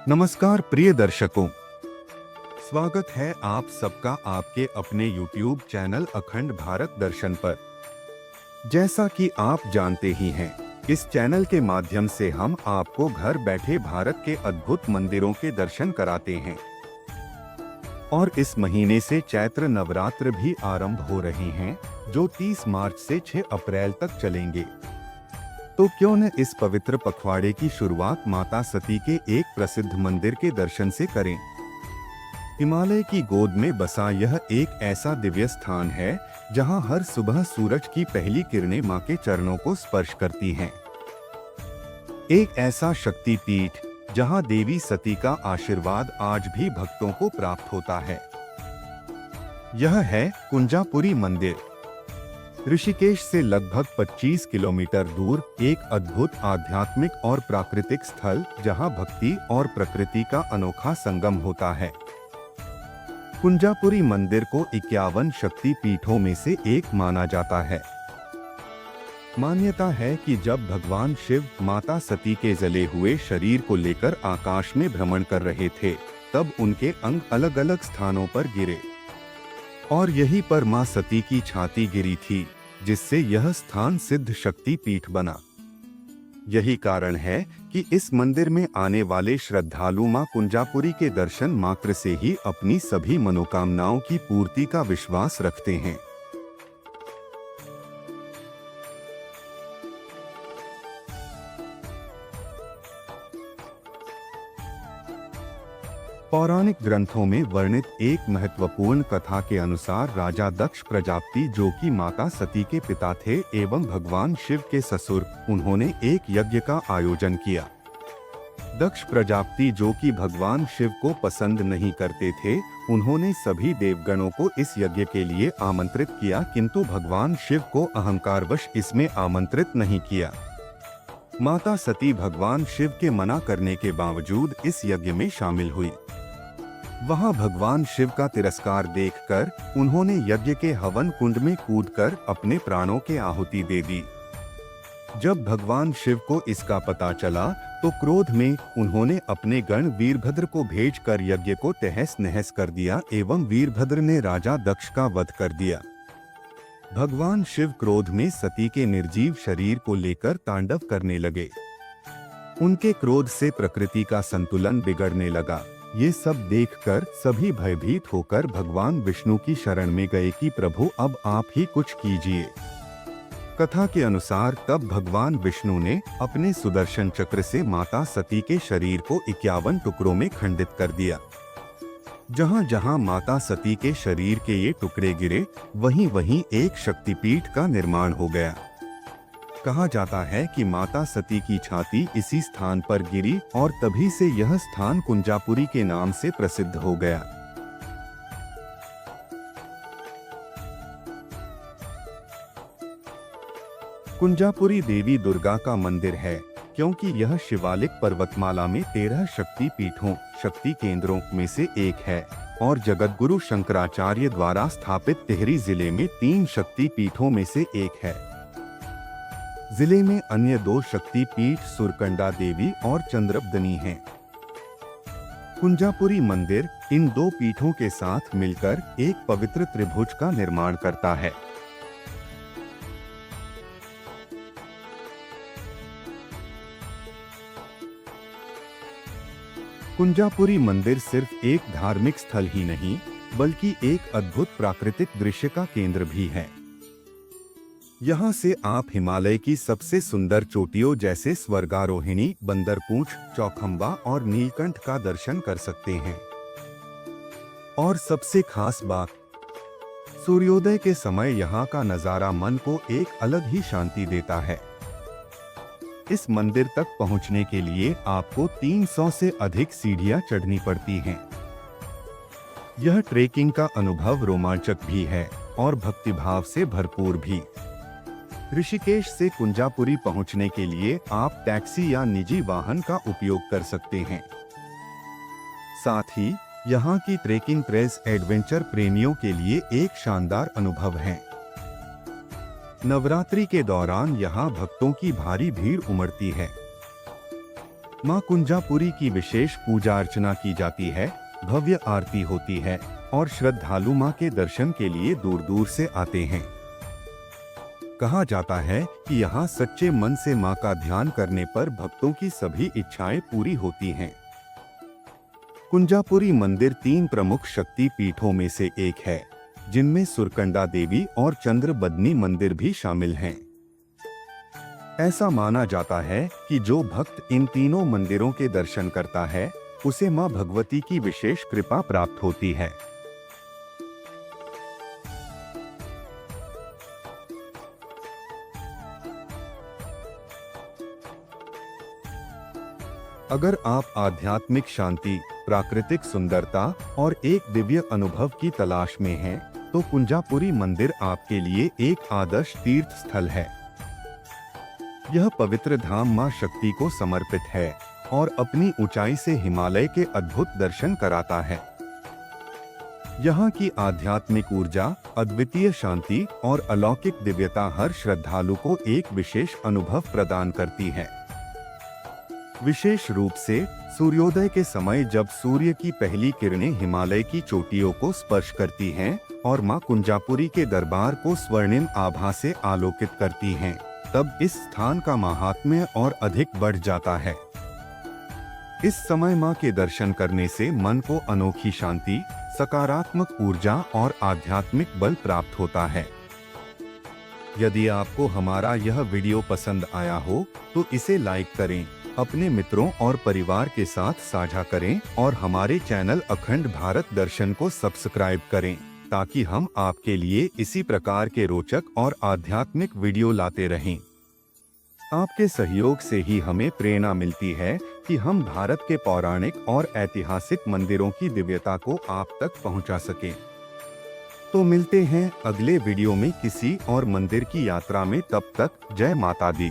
नमस्कार प्रिय दर्शकों, स्वागत है आप सबका आपके अपने YouTube चैनल अखंड भारत दर्शन पर। जैसा कि आप जानते ही हैं, इस चैनल के माध्यम से हम आपको घर बैठे भारत के अद्भुत मंदिरों के दर्शन कराते हैं। और इस महीने से चैत्र नवरात्र भी आरंभ हो रहे हैं, जो 30 मार्च से 6 अप्रैल तक चलेंगे। तो क्यों न इस पवित्र पखवाड़े की शुरुआत माता सती के एक प्रसिद्ध मंदिर के दर्शन से करें। हिमालय की गोद में बसा यह एक ऐसा दिव्य स्थान है, जहां हर सुबह सूरज की पहली किरणें मां के चरणों को स्पर्श करती हैं। एक ऐसा शक्ति पीठ, जहां देवी सती का आशीर्वाद आज भी भक्तों को प्राप्त होता है। यह है कुंजापुरी मंदिर। ऋषिकेश से लगभग 25 किलोमीटर दूर एक अद्भुत आध्यात्मिक और प्राकृतिक स्थल, जहां भक्ति और प्रकृति का अनोखा संगम होता है। कुंजापुरी मंदिर को 51 शक्ति पीठों में से एक माना जाता है। मान्यता है कि जब भगवान शिव माता सती के जले हुए शरीर को लेकर आकाश में भ्रमण कर रहे थे, तब उनके अंग अलग अलग स्थानों पर गिरे और यहीं पर मां सती की छाती गिरी थी, जिससे यह स्थान सिद्ध शक्ति पीठ बना। यही कारण है कि इस मंदिर में आने वाले श्रद्धालु मां कुंजापुरी के दर्शन मात्र से ही अपनी सभी मनोकामनाओं की पूर्ति का विश्वास रखते हैं। पौराणिक ग्रंथों में वर्णित एक महत्वपूर्ण कथा के अनुसार राजा दक्ष प्रजापति, जो कि माता सती के पिता थे एवं भगवान शिव के ससुर, उन्होंने एक यज्ञ का आयोजन किया। दक्ष प्रजापति, जो कि भगवान शिव को पसंद नहीं करते थे, उन्होंने सभी देवगणों को इस यज्ञ के लिए आमंत्रित किया, किंतु भगवान शिव को अहंकारवश इसमें आमंत्रित नहीं किया। माता सती भगवान शिव के मना करने के बावजूद इस यज्ञ में शामिल हुई। वहां भगवान शिव का तिरस्कार देखकर उन्होंने यज्ञ के हवन कुंड में कूदकर अपने प्राणों के आहुति दे दी। जब भगवान शिव को इसका पता चला, तो क्रोध में उन्होंने अपने गण वीरभद्र को भेजकर यज्ञ को तहस नहस कर दिया एवं वीरभद्र ने राजा दक्ष का वध कर दिया। भगवान शिव क्रोध में सती के निर्जीव शरीर को लेकर तांडव करने लगे। उनके क्रोध से प्रकृति का संतुलन बिगड़ने लगा। ये सब देखकर सभी भयभीत होकर भगवान विष्णु की शरण में गए कि प्रभु, अब आप ही कुछ कीजिए। कथा के अनुसार तब भगवान विष्णु ने अपने सुदर्शन चक्र से माता सती के शरीर को 51 टुकड़ों में खंडित कर दिया। जहां जहां माता सती के शरीर के ये टुकड़े गिरे, वहीं वहीं एक शक्तिपीठ का निर्माण हो गया। कहा जाता है कि माता सती की छाती इसी स्थान पर गिरी और तभी से यह स्थान कुंजापुरी के नाम से प्रसिद्ध हो गया। कुंजापुरी देवी दुर्गा का मंदिर है, क्योंकि यह शिवालिक पर्वतमाला में 13 शक्ति पीठों, शक्ति केंद्रों में से एक है और जगतगुरु शंकराचार्य द्वारा स्थापित टिहरी जिले में 3 शक्ति पीठों में से एक है। जिले में अन्य 2 शक्ति पीठ सुरकंडा देवी और चंद्रबदनी हैं। कुंजापुरी मंदिर इन 2 पीठों के साथ मिलकर एक पवित्र त्रिभुज का निर्माण करता है। कुंजापुरी मंदिर सिर्फ एक धार्मिक स्थल ही नहीं, बल्कि एक अद्भुत प्राकृतिक दृश्य का केंद्र भी है। यहाँ से आप हिमालय की सबसे सुंदर चोटियों जैसे स्वर्गारोहिणी, बंदरपूंछ, चौखंबा और नीलकंठ का दर्शन कर सकते हैं। और सबसे खास बात, सूर्योदय के समय यहाँ का नजारा मन को एक अलग ही शांति देता है। इस मंदिर तक पहुँचने के लिए आपको 300 से अधिक सीढ़ियाँ चढ़नी पड़ती हैं। यह ट्रेकिंग का अनुभव रोमांचक भी है और भक्तिभाव से भरपूर भी। ऋषिकेश से कुंजापुरी पहुंचने के लिए आप टैक्सी या निजी वाहन का उपयोग कर सकते हैं। साथ ही यहाँ की ट्रेकिंग ट्रेल्स एडवेंचर प्रेमियों के लिए एक शानदार अनुभव है। नवरात्रि के दौरान यहाँ भक्तों की भारी भीड़ उमड़ती है। मां कुंजापुरी की विशेष पूजा अर्चना की जाती है, भव्य आरती होती है और श्रद्धालु मां के दर्शन के लिए दूर दूर से आते हैं। कहा जाता है कि यहाँ सच्चे मन से मां का ध्यान करने पर भक्तों की सभी इच्छाएं पूरी होती हैं। कुंजापुरी मंदिर 3 प्रमुख शक्ति पीठों में से एक है, जिनमें सुरकंडा देवी और चंद्रबदनी मंदिर भी शामिल हैं। ऐसा माना जाता है कि जो भक्त इन तीनों मंदिरों के दर्शन करता है, उसे मां भगवती की विशेष कृपा प्राप्त होती है। अगर आप आध्यात्मिक शांति, प्राकृतिक सुंदरता और एक दिव्य अनुभव की तलाश में हैं, तो कुंजापुरी मंदिर आपके लिए एक आदर्श तीर्थ स्थल है। यह पवित्र धाम मां शक्ति को समर्पित है और अपनी ऊंचाई से हिमालय के अद्भुत दर्शन कराता है। यहाँ की आध्यात्मिक ऊर्जा, अद्वितीय शांति और अलौकिक दिव्यता हर श्रद्धालु को एक विशेष अनुभव प्रदान करती है। विशेष रूप से सूर्योदय के समय, जब सूर्य की पहली किरणें हिमालय की चोटियों को स्पर्श करती हैं और मां कुंजापुरी के दरबार को स्वर्णिम आभा से आलोकित करती हैं, तब इस स्थान का महात्म्य और अधिक बढ़ जाता है। इस समय मां के दर्शन करने से मन को अनोखी शांति, सकारात्मक ऊर्जा और आध्यात्मिक बल प्राप्त होता है। यदि आपको हमारा यह वीडियो पसंद आया हो तो इसे लाइक करें, अपने मित्रों और परिवार के साथ साझा करें और हमारे चैनल अखंड भारत दर्शन को सब्सक्राइब करें, ताकि हम आपके लिए इसी प्रकार के रोचक और आध्यात्मिक वीडियो लाते रहें। आपके सहयोग से ही हमें प्रेरणा मिलती है कि हम भारत के पौराणिक और ऐतिहासिक मंदिरों की दिव्यता को आप तक पहुंचा सकें। तो मिलते हैं अगले वीडियो में किसी और मंदिर की यात्रा में। तब तक जय माता दी।